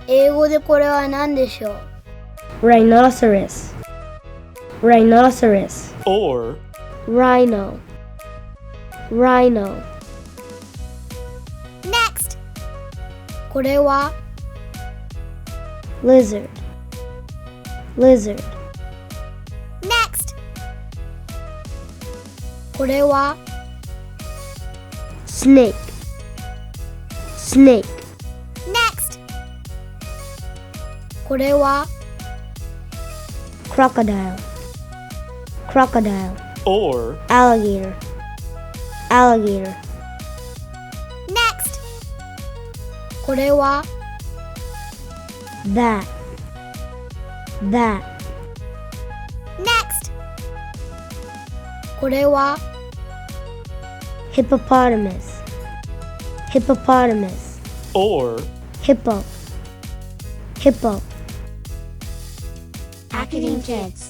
英語でこれは何でしょう Rhinoceros, rhinoceros. or Rhino, rhino. Next. これは Lizard, lizard. Next. これは Snake, snake. Next. これは Crocodile, crocodile. or Alligator, alligator. Next. これは That, that. Next. これは Hippopotamus, hippopotamus. or Hippo, hippo. Academe Kids.